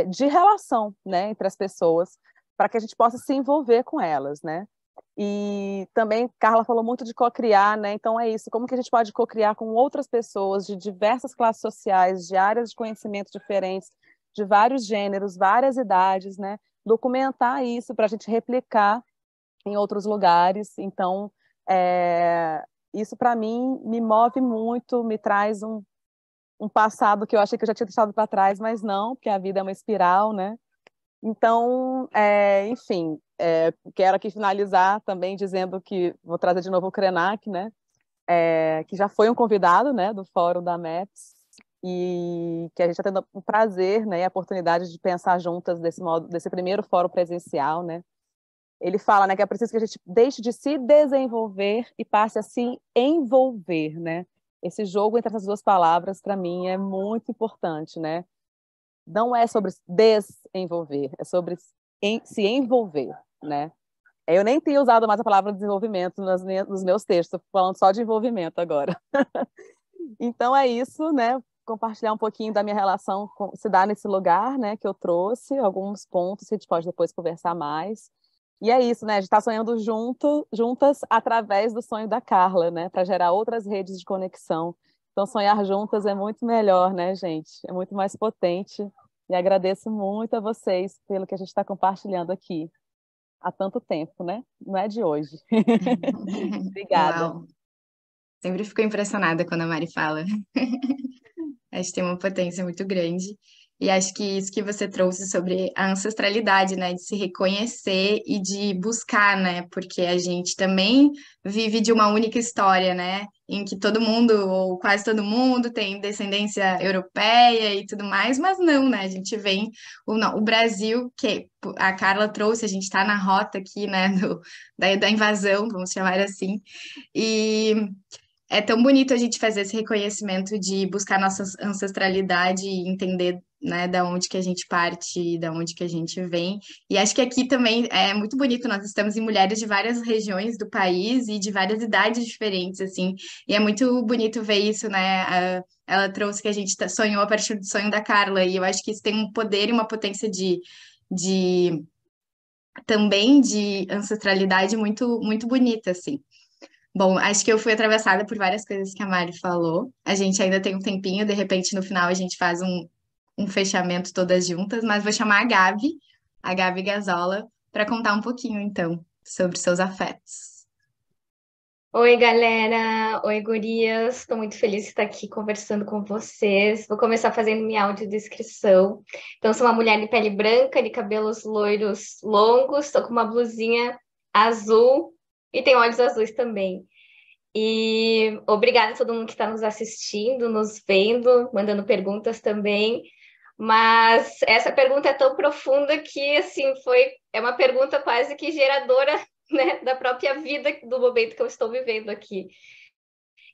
Speaker 5: de relação, né, entre as pessoas, para que a gente possa se envolver com elas, né? E também Carla falou muito de cocriar, né? Então é isso, como que a gente pode cocriar com outras pessoas de diversas classes sociais, de áreas de conhecimento diferentes, de vários gêneros, várias idades, né? Documentar isso para a gente replicar em outros lugares. Então, isso para mim me move muito, me traz um passado que eu achei que eu já tinha deixado para trás, mas não, porque a vida é uma espiral, né? Então, enfim, quero aqui finalizar também dizendo que vou trazer de novo o Krenak, né? Que já foi um convidado, né, do Fórum da MEPS, e que a gente está tendo o prazer, né, e a oportunidade de pensar juntas desse primeiro fórum presencial, né? Ele fala, né, que é preciso que a gente deixe de se desenvolver e passe a se envolver, né? Esse jogo entre essas duas palavras, para mim, é muito importante, né? Não é sobre desenvolver, é sobre se envolver, né? Eu nem tenho usado mais a palavra desenvolvimento nos meus textos, estou falando só de envolvimento agora. Então é isso, né? Compartilhar um pouquinho da minha relação com se dá nesse lugar, né? Que eu trouxe, alguns pontos que a gente pode depois conversar mais. E é isso, né? A gente está sonhando juntas através do sonho da Carla, né? Para gerar outras redes de conexão. Então, sonhar juntas é muito melhor, né, gente? É muito mais potente. E agradeço muito a vocês pelo que a gente está compartilhando aqui. há tanto tempo, né? Não é de hoje. Obrigada.
Speaker 1: Uau, sempre fico impressionada quando a Mari fala. Acho que tem uma potência muito grande. E acho que isso que você trouxe sobre a ancestralidade, né? De se reconhecer e de buscar, né? Porque a gente também vive de uma única história, né? Em que todo mundo, ou quase todo mundo, tem descendência europeia e tudo mais, mas não, né? A gente vem, o Brasil, que a Carla trouxe, a gente está na rota aqui, né? Da invasão, vamos chamar assim. E é tão bonito a gente fazer esse reconhecimento de buscar nossa ancestralidade e entender, né, da onde que a gente parte, da onde que a gente vem. E acho que aqui também é muito bonito, nós estamos em mulheres de várias regiões do país e de várias idades diferentes, assim, e é muito bonito ver isso, né? Ela trouxe que a gente sonhou a partir do sonho da Carla, e eu acho que isso tem um poder e uma potência de também de ancestralidade muito, muito bonita, assim. Bom, acho que eu fui atravessada por várias coisas que a Mari falou. A gente ainda tem um tempinho, de repente no final a gente faz um fechamento todas juntas, mas vou chamar a Gabi Gazola, para contar um pouquinho então sobre seus afetos.
Speaker 6: Oi, galera! Oi, gurias! Estou muito feliz de estar aqui conversando com vocês. Vou começar fazendo minha audiodescrição. Então, sou uma mulher de pele branca, de cabelos loiros longos, estou com uma blusinha azul e tenho olhos azuis também. E obrigada a todo mundo que está nos assistindo, nos vendo, mandando perguntas também. Mas essa pergunta é tão profunda que, assim, é uma pergunta quase que geradora, né, da própria vida do momento que eu estou vivendo aqui.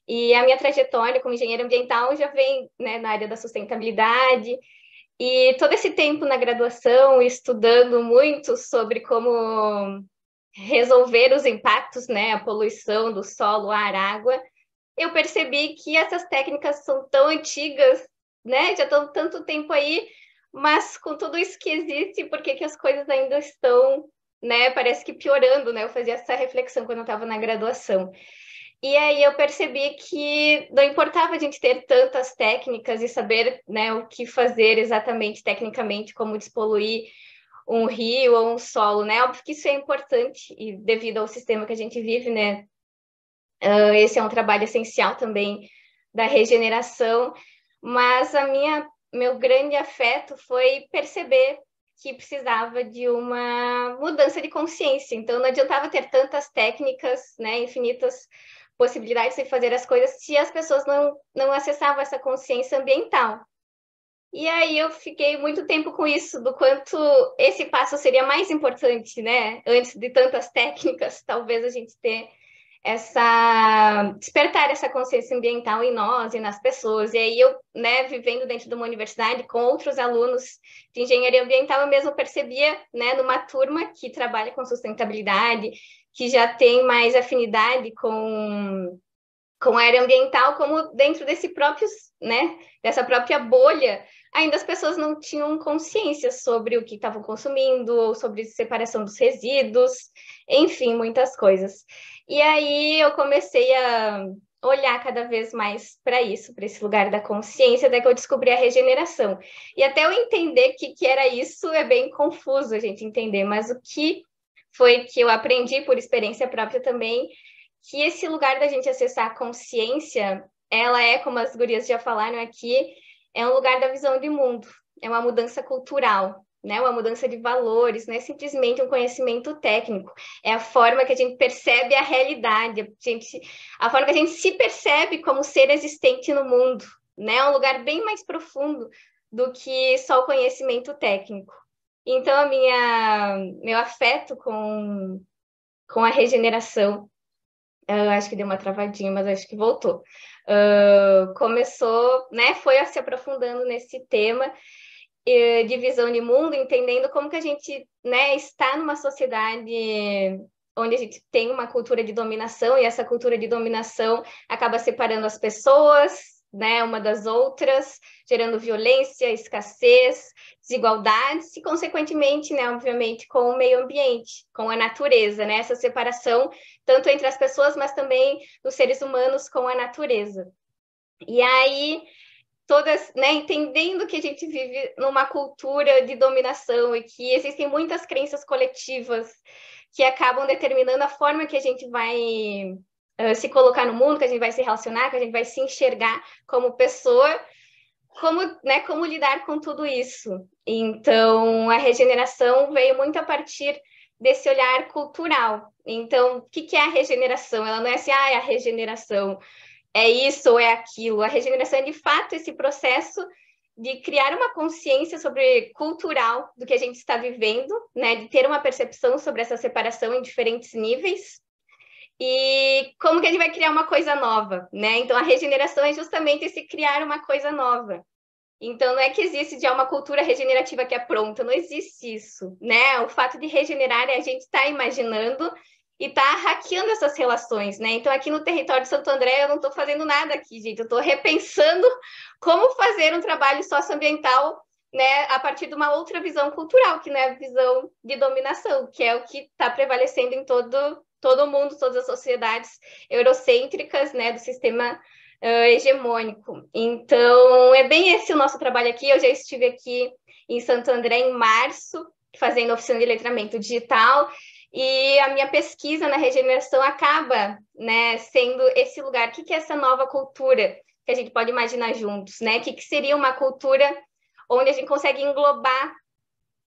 Speaker 6: E a minha trajetória como engenheira ambiental já vem, né, na área da sustentabilidade, e todo esse tempo na graduação, estudando muito sobre como resolver os impactos, né, a poluição do solo, ar, água, eu percebi que essas técnicas são tão antigas, né, já estão tanto tempo aí, mas com tudo isso que existe, por que as coisas ainda estão, né, parece que piorando, né? Eu fazia essa reflexão quando eu estava na graduação. E aí eu percebi que não importava a gente ter tantas técnicas e saber, né, o que fazer exatamente tecnicamente, como despoluir um rio ou um solo, né? Óbvio que isso é importante e devido ao sistema que a gente vive, né? Esse é um trabalho essencial também da regeneração, mas meu grande afeto foi perceber que precisava de uma mudança de consciência. Então, não adiantava ter tantas técnicas, né, infinitas possibilidades de fazer as coisas se as pessoas não acessavam essa consciência ambiental. E aí eu fiquei muito tempo com isso, do quanto esse passo seria mais importante, né? Antes de tantas técnicas, talvez a gente ter despertar essa consciência ambiental em nós e nas pessoas. E aí eu, né, vivendo dentro de uma universidade com outros alunos de engenharia ambiental, eu mesmo percebia, né, numa turma que trabalha com sustentabilidade, que já tem mais afinidade com a área ambiental, como dentro dessa própria bolha, ainda as pessoas não tinham consciência sobre o que estavam consumindo, ou sobre separação dos resíduos, enfim, muitas coisas. E aí eu comecei a olhar cada vez mais para isso, para esse lugar da consciência, até que eu descobri a regeneração. E até eu entender que era isso, é bem confuso a gente entender, mas o que foi que eu aprendi por experiência própria também, que esse lugar da gente acessar a consciência, ela é, como as gurias já falaram aqui, é um lugar da visão de mundo, é uma mudança cultural, né? Uma mudança de valores, não é simplesmente um conhecimento técnico, é a forma que a gente percebe a realidade, a forma que a gente se percebe como ser existente no mundo, né? É um lugar bem mais profundo do que só o conhecimento técnico. Então, meu afeto com a regeneração, acho que deu uma travadinha, mas acho que voltou. Começou, né? Foi se aprofundando nesse tema de visão de mundo, entendendo como que a gente, né, está numa sociedade onde a gente tem uma cultura de dominação, e essa cultura de dominação acaba separando as pessoas, né, uma das outras, gerando violência, escassez, desigualdades e, consequentemente, né, obviamente, com o meio ambiente, com a natureza, né, essa separação tanto entre as pessoas, mas também dos seres humanos com a natureza. E aí todas, né, entendendo que a gente vive numa cultura de dominação e que existem muitas crenças coletivas que acabam determinando a forma que a gente vai se colocar no mundo, que a gente vai se relacionar, que a gente vai se enxergar como pessoa, como lidar com tudo isso. Então, a regeneração veio muito a partir desse olhar cultural. Então, o que é a regeneração? Ela não é assim, a regeneração é isso ou é aquilo. A regeneração é, de fato, esse processo de criar uma consciência cultural do que a gente está vivendo, né? De ter uma percepção sobre essa separação em diferentes níveis. E como que a gente vai criar uma coisa nova, né? Então, a regeneração é justamente esse criar uma coisa nova. Então, não é que existe já uma cultura regenerativa que é pronta, não existe isso, né? O fato de regenerar é a gente estar imaginando e estar hackeando essas relações, né? Então, aqui no território de Santo André, eu não estou fazendo nada aqui, gente. Eu estou repensando como fazer um trabalho socioambiental, né? A partir de uma outra visão cultural, que não é a visão de dominação, que é o que está prevalecendo em todo mundo, todas as sociedades eurocêntricas, né? Do sistema hegemônico. Então, é bem esse o nosso trabalho aqui. Eu já estive aqui em Santo André em março, fazendo oficina de letramento digital, e a minha pesquisa na regeneração acaba, né, sendo esse lugar. O que é essa nova cultura que a gente pode imaginar juntos, né? O que seria uma cultura onde a gente consegue englobar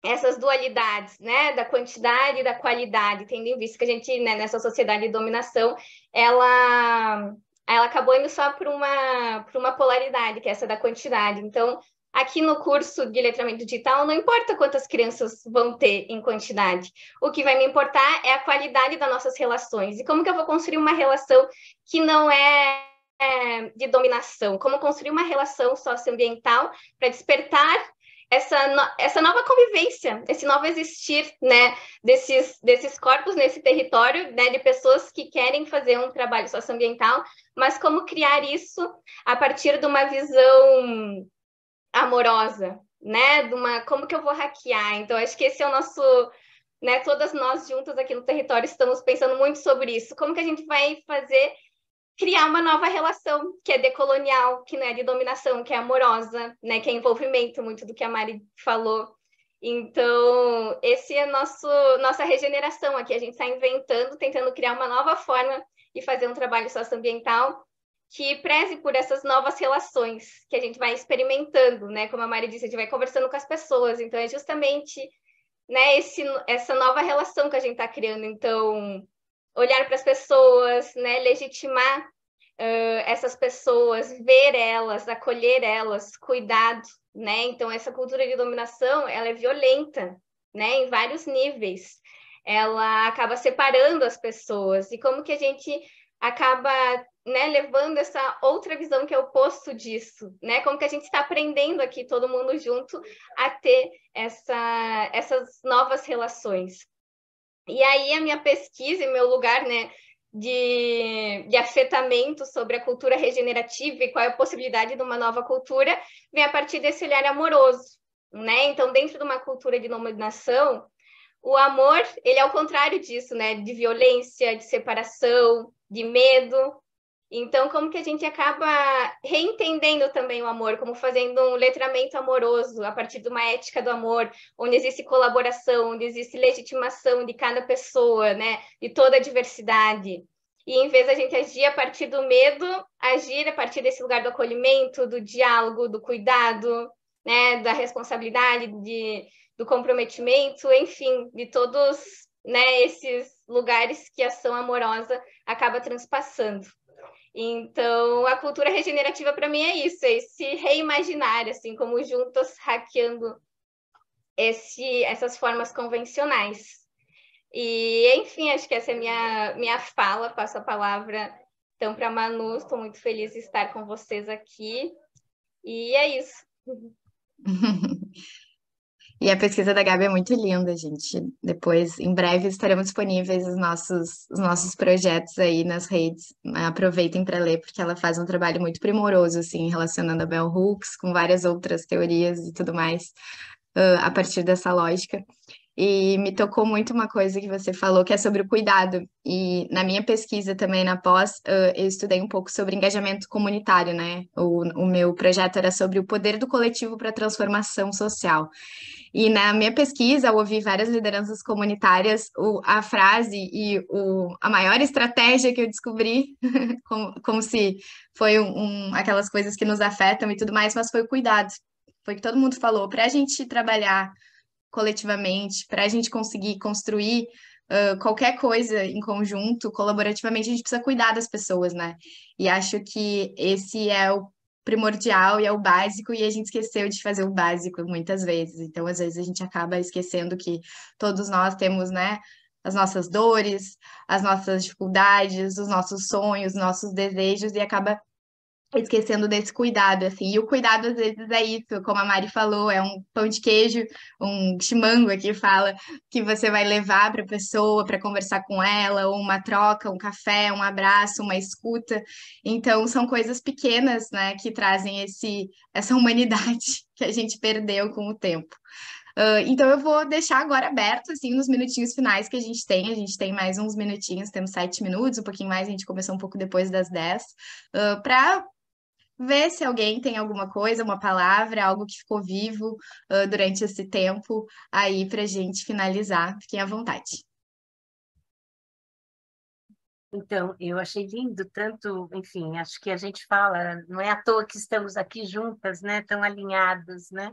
Speaker 6: essas dualidades, né, da quantidade e da qualidade, tendo em vista que a gente, né, nessa sociedade de dominação, ela acabou indo só para uma polaridade, que é essa da quantidade. Então, aqui no curso de letramento digital, não importa quantas crianças vão ter em quantidade. O que vai me importar é a qualidade das nossas relações. E como que eu vou construir uma relação que não é de dominação? Como construir uma relação socioambiental para despertar essa nova convivência, esse novo existir, né, desses corpos nesse território, né, de pessoas que querem fazer um trabalho socioambiental, mas como criar isso a partir de uma visão amorosa, né, como que eu vou hackear? Então, acho que esse é o nosso, né, todas nós juntas aqui no território estamos pensando muito sobre isso, como que a gente vai criar uma nova relação, que é decolonial, que não é de dominação, que é amorosa, né, que é envolvimento, muito do que a Mari falou. Então, esse é nossa regeneração aqui, a gente está inventando, tentando criar uma nova forma de fazer um trabalho socioambiental que preze por essas novas relações que a gente vai experimentando, né, como a Mari disse, a gente vai conversando com as pessoas, então é justamente, né, essa nova relação que a gente está criando. Então, olhar para as pessoas, né, legitimar essas pessoas, ver elas, acolher elas, cuidado, né? Então, essa cultura de dominação, ela é violenta, né, em vários níveis. Ela acaba separando as pessoas. E como que a gente acaba, né, levando essa outra visão que é o oposto disso, né? Como que a gente está aprendendo aqui, todo mundo junto, a ter essas novas relações. E aí a minha pesquisa e meu lugar, né, de afetamento sobre a cultura regenerativa e qual é a possibilidade de uma nova cultura, vem a partir desse olhar amoroso, né? Então, dentro de uma cultura de dominação, o amor, ele é o contrário disso, né? De violência, de separação, de medo. Então, como que a gente acaba reentendendo também o amor, como fazendo um letramento amoroso a partir de uma ética do amor, onde existe colaboração, onde existe legitimação de cada pessoa, né, de toda a diversidade. E em vez da gente agir a partir do medo, agir a partir desse lugar do acolhimento, do diálogo, do cuidado, né, da responsabilidade, do comprometimento, enfim, de todos, né, esses lugares que a ação amorosa acaba transpassando. Então, a cultura regenerativa para mim é isso, é esse reimaginar, assim, como juntas hackeando essas formas convencionais. E, enfim, acho que essa é minha fala, passo a palavra, então, para a Manu. Estou muito feliz de estar com vocês aqui, e é isso.
Speaker 1: E a pesquisa da Gabi é muito linda, gente. Depois, em breve, estaremos disponíveis os nossos projetos aí nas redes. Aproveitem para ler, porque ela faz um trabalho muito primoroso, assim, relacionando a Bell Hooks com várias outras teorias e tudo mais, a partir dessa lógica. E me tocou muito uma coisa que você falou, que é sobre o cuidado. E na minha pesquisa também na pós, eu estudei um pouco sobre engajamento comunitário, né? O meu projeto era sobre o poder do coletivo para a transformação social. E na minha pesquisa, ao ouvir várias lideranças comunitárias, a frase e a maior estratégia que eu descobri, como se foi aquelas coisas que nos afetam e tudo mais, mas foi o cuidado. Foi o que todo mundo falou. Para a gente trabalhar coletivamente, para a gente conseguir construir qualquer coisa em conjunto, colaborativamente, a gente precisa cuidar das pessoas, né? E acho que esse é o primordial e é o básico, e a gente esqueceu de fazer o básico muitas vezes. Então, às vezes, a gente acaba esquecendo que todos nós temos, né, as nossas dores, as nossas dificuldades, os nossos sonhos, os nossos desejos, e acaba esquecendo desse cuidado, assim. E o cuidado, às vezes, é isso, como a Mari falou, é um pão de queijo, um chimango aqui fala, que você vai levar para a pessoa para conversar com ela, ou uma troca, um café, um abraço, uma escuta. Então, são coisas pequenas, né, que trazem essa humanidade que a gente perdeu com o tempo. Então eu vou deixar agora aberto, assim, nos minutinhos finais que a gente tem. A gente tem mais uns minutinhos, temos 7 minutos, um pouquinho mais, a gente começou um pouco depois das 10, para ver se alguém tem alguma coisa, uma palavra, algo que ficou vivo durante esse tempo aí para a gente finalizar. Fiquem à vontade.
Speaker 2: Então, eu achei lindo tanto, enfim, acho que a gente fala, não é à toa que estamos aqui juntas, né, tão alinhadas, né?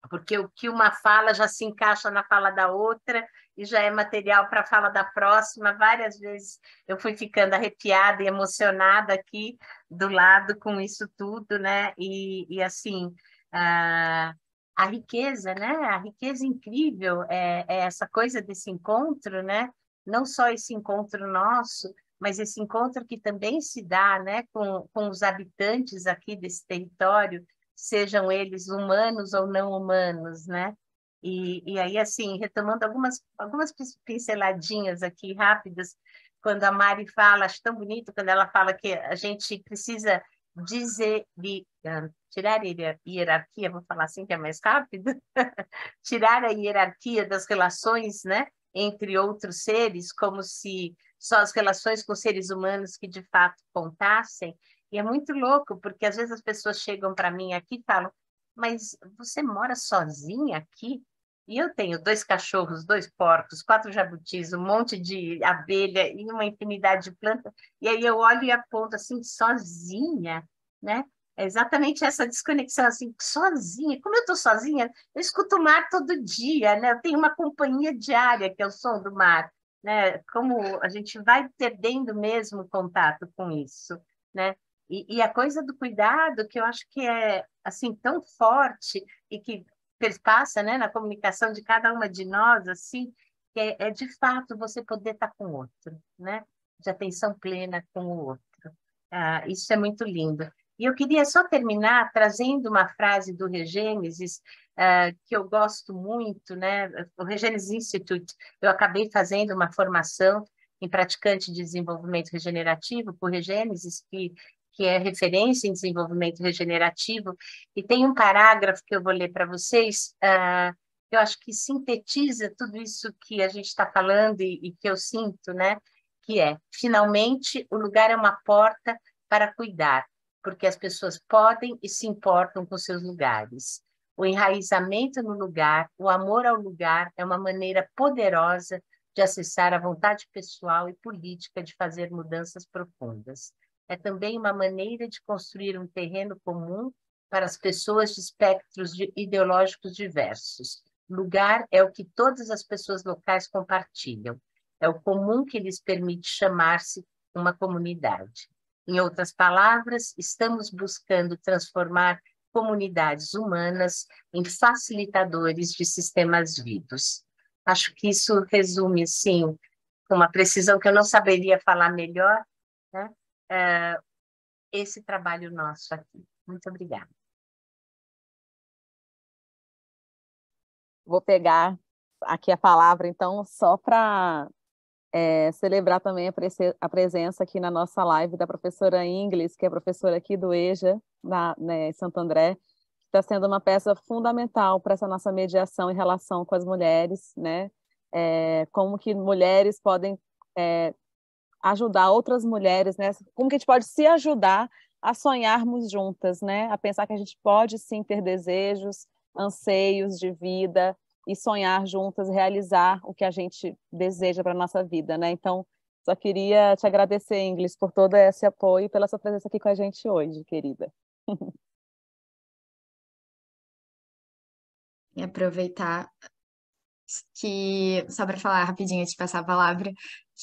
Speaker 2: Porque o que uma fala já se encaixa na fala da outra e já é material para a fala da próxima. Várias vezes eu fui ficando arrepiada e emocionada aqui do lado com isso tudo, né? E assim, a riqueza, né? A riqueza incrível é essa coisa desse encontro, né? Não só esse encontro nosso, mas esse encontro que também se dá, né, com os habitantes aqui desse território, sejam eles humanos ou não humanos, né? E aí, assim, retomando algumas pinceladinhas aqui rápidas, quando a Mari fala, acho tão bonito quando ela fala que a gente precisa tirar a hierarquia, vou falar assim que é mais rápido, tirar a hierarquia das relações, né, entre outros seres, como se só as relações com seres humanos que de fato contassem. E é muito louco, porque às vezes as pessoas chegam para mim aqui e falam, mas você mora sozinha aqui? E eu tenho 2 cachorros, 2 porcos, 4 jabutis, um monte de abelha e uma infinidade de plantas. E aí eu olho e aponto assim, sozinha, né? É exatamente essa desconexão, assim, sozinha. Como eu estou sozinha, eu escuto o mar todo dia, né? Eu tenho uma companhia diária, que é o som do mar, né? Como a gente vai perdendo mesmo contato com isso, né? E a coisa do cuidado, que eu acho que é assim tão forte e que perpassa, né, na comunicação de cada uma de nós, assim, que é de fato você poder estar com o outro, né? De atenção plena com o outro. Isso é muito lindo. E eu queria só terminar trazendo uma frase do Regênesis, que eu gosto muito, né? O Regênesis Institute, eu acabei fazendo uma formação em praticante de desenvolvimento regenerativo por Regênesis, que é referência em desenvolvimento regenerativo, e tem um parágrafo que eu vou ler para vocês, que eu acho que sintetiza tudo isso que a gente está falando e que eu sinto, né? Que é, finalmente, o lugar é uma porta para cuidar, porque as pessoas podem e se importam com seus lugares. O enraizamento no lugar, o amor ao lugar, é uma maneira poderosa de acessar a vontade pessoal e política de fazer mudanças profundas. É também uma maneira de construir um terreno comum para as pessoas de espectros ideológicos diversos. Lugar é o que todas as pessoas locais compartilham. É o comum que lhes permite chamar-se uma comunidade. Em outras palavras, estamos buscando transformar comunidades humanas em facilitadores de sistemas vivos. Acho que isso resume, sim, com uma precisão que eu não saberia falar melhor, né? Esse trabalho nosso aqui. Muito obrigada.
Speaker 5: Vou pegar aqui a palavra, então, só para celebrar também a presença aqui na nossa live da professora Inglis, que é professora aqui do EJA, em Santo André, que está sendo uma peça fundamental para essa nossa mediação em relação com as mulheres, né? Como que mulheres podem ajudar outras mulheres, né? Como que a gente pode se ajudar a sonharmos juntas, né? A pensar que a gente pode sim ter desejos, anseios de vida e sonhar juntas, realizar o que a gente deseja para a nossa vida, né? Então, só queria te agradecer, Inglis, por todo esse apoio e pela sua presença aqui com a gente hoje, querida.
Speaker 1: E aproveitar que, só para falar rapidinho, te passar a palavra,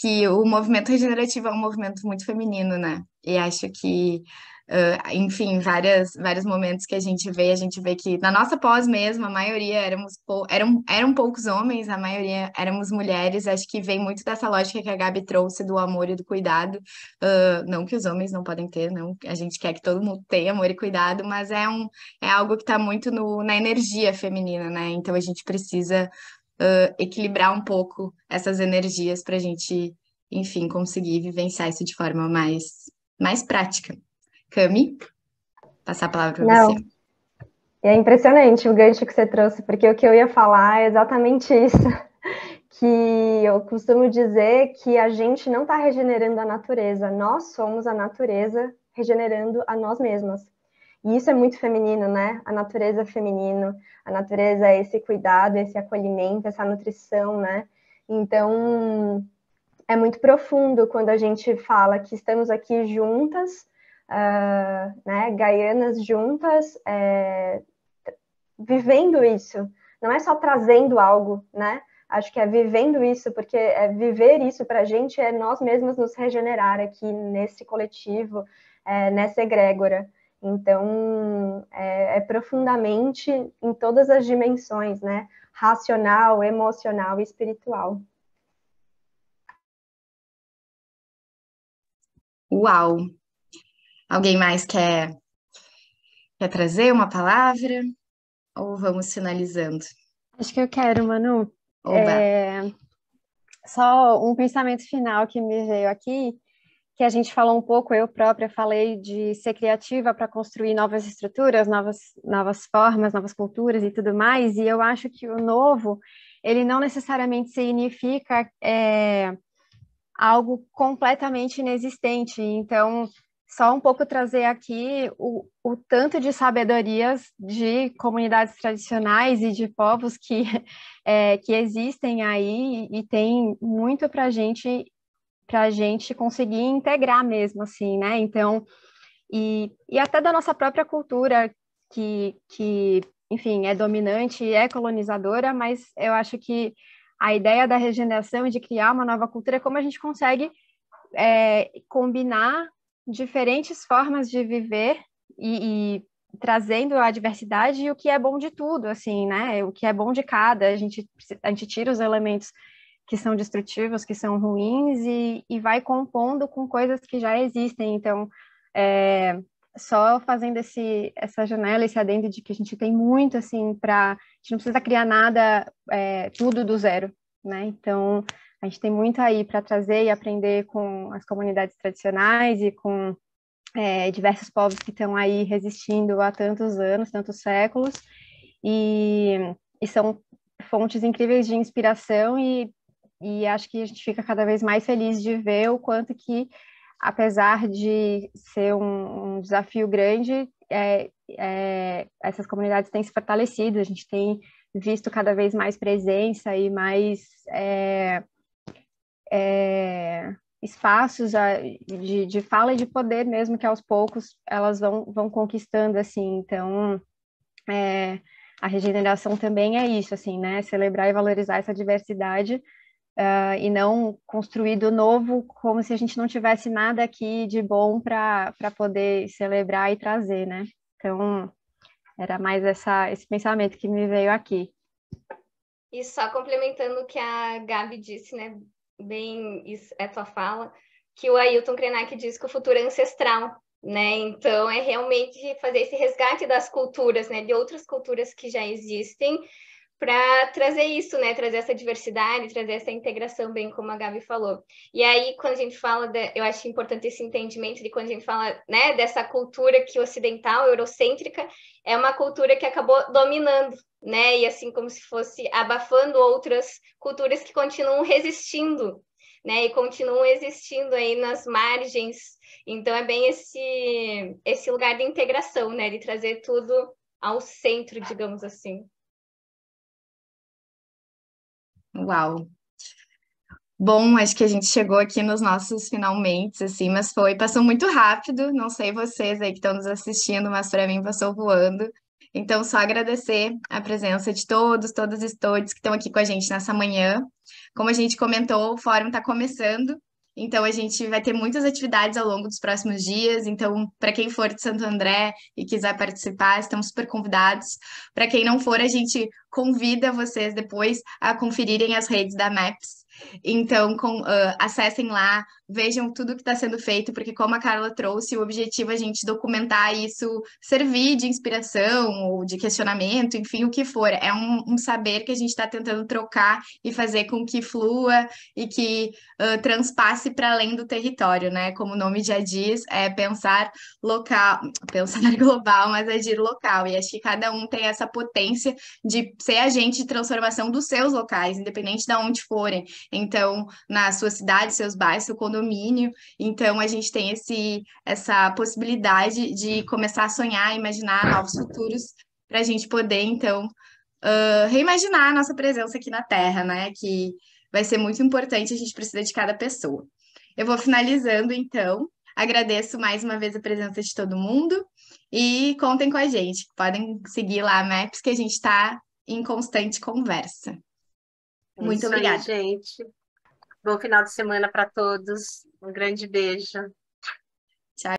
Speaker 1: que o movimento regenerativo é um movimento muito feminino, né? E acho que, enfim, vários momentos que a gente vê que na nossa pós mesmo, a maioria eram poucos homens, a maioria éramos mulheres. Acho que vem muito dessa lógica que a Gabi trouxe do amor e do cuidado. Não que os homens não podem ter, não, a gente quer que todo mundo tenha amor e cuidado, mas é algo que está muito na energia feminina, né? Então a gente precisa equilibrar um pouco essas energias para a gente, enfim, conseguir vivenciar isso de forma mais prática. Cami, passar a palavra para você.
Speaker 3: Não, é impressionante o gancho que você trouxe, porque o que eu ia falar é exatamente isso, que eu costumo dizer que a gente não está regenerando a natureza, nós somos a natureza regenerando a nós mesmas. E isso é muito feminino, né? A natureza é feminino, a natureza é esse cuidado, esse acolhimento, essa nutrição, né? Então, é muito profundo quando a gente fala que estamos aqui juntas, né? Gaianas juntas, vivendo isso. Não é só trazendo algo, né? Acho que é vivendo isso, porque viver isso para a gente é nós mesmas nos regenerar aqui nesse coletivo, nessa egrégora. Então, é profundamente em todas as dimensões, né? Racional, emocional e espiritual.
Speaker 1: Uau! Alguém mais quer trazer uma palavra? Ou vamos finalizando?
Speaker 4: Acho que eu quero, Manu.
Speaker 1: Oba!
Speaker 4: Só um pensamento final que me veio aqui, que a gente falou um pouco, eu própria falei de ser criativa para construir novas estruturas, novas formas, novas culturas e tudo mais, e eu acho que o novo, ele não necessariamente significa algo completamente inexistente, então só um pouco trazer aqui o tanto de sabedorias de comunidades tradicionais e de povos que existem aí e tem muito para a gente conseguir integrar mesmo, assim, né? Então, e até da nossa própria cultura, que, enfim, é dominante e é colonizadora, mas eu acho que a ideia da regeneração e de criar uma nova cultura é como a gente consegue combinar diferentes formas de viver e trazendo a diversidade e o que é bom de tudo, assim, né? O que é bom de cada. A gente tira os elementos que são destrutivos, que são ruins, e vai compondo com coisas que já existem. Então, só fazendo essa janela, esse adendo de que a gente tem muito, assim, a gente não precisa criar nada, tudo do zero, né? Então, a gente tem muito aí para trazer e aprender com as comunidades tradicionais e com diversos povos que estão aí resistindo há tantos anos, tantos séculos, e são fontes incríveis de inspiração e acho que a gente fica cada vez mais feliz de ver o quanto que, apesar de ser um desafio grande, essas comunidades têm se fortalecido, a gente tem visto cada vez mais presença e mais espaços de fala e de poder mesmo, que aos poucos elas vão conquistando, assim. Então, a regeneração também é isso, assim, né? Celebrar e valorizar essa diversidade e não construir do novo como se a gente não tivesse nada aqui de bom para poder celebrar e trazer, né? Então, era mais esse pensamento que me veio aqui.
Speaker 6: E só complementando o que a Gabi disse, né? Bem, isso é tua fala, que o Ailton Krenak diz que o futuro é ancestral, né? Então, é realmente fazer esse resgate das culturas, né? De outras culturas que já existem, para trazer isso, né? Trazer essa diversidade, trazer essa integração, bem como a Gabi falou. E aí, quando a gente fala, eu acho importante esse entendimento de quando a gente fala, né, dessa cultura que ocidental, eurocêntrica, é uma cultura que acabou dominando, né? E assim, como se fosse abafando outras culturas que continuam resistindo, né? E continuam existindo aí nas margens. Então, é bem esse lugar de integração, né? De trazer tudo ao centro, digamos assim.
Speaker 1: Uau! Bom, acho que a gente chegou aqui nos nossos finalmente, assim, mas passou muito rápido. Não sei vocês aí que estão nos assistindo, mas para mim passou voando. Então, só agradecer a presença de todos e todas que estão aqui com a gente nessa manhã. Como a gente comentou, o fórum está começando, então a gente vai ter muitas atividades ao longo dos próximos dias. Então, para quem for de Santo André e quiser participar, estão super convidados. Para quem não for, a gente convida vocês depois a conferirem as redes da MAPS. Então, acessem lá, vejam tudo que está sendo feito, porque como a Carla trouxe, o objetivo é a gente documentar isso, servir de inspiração ou de questionamento, enfim, o que for. É um saber que a gente está tentando trocar e fazer com que flua e que transpasse para além do território, né? Como o nome já diz, é pensar local, pensar global, mas agir local. E acho que cada um tem essa potência de ser agente de transformação dos seus locais, independente de onde forem. Então, na sua cidade, seus bairros, seu condomínio. Então, a gente tem essa possibilidade de começar a sonhar, imaginar novos futuros para a gente poder, então, reimaginar a nossa presença aqui na Terra, né? Que vai ser muito importante, a gente precisa de cada pessoa. Eu vou finalizando, então. Agradeço mais uma vez a presença de todo mundo e contem com a gente. Podem seguir lá a Maps, que a gente está em constante conversa. Muito obrigada.
Speaker 2: Isso aí, gente. Bom final de semana para todos. Um grande beijo.
Speaker 1: Tchau.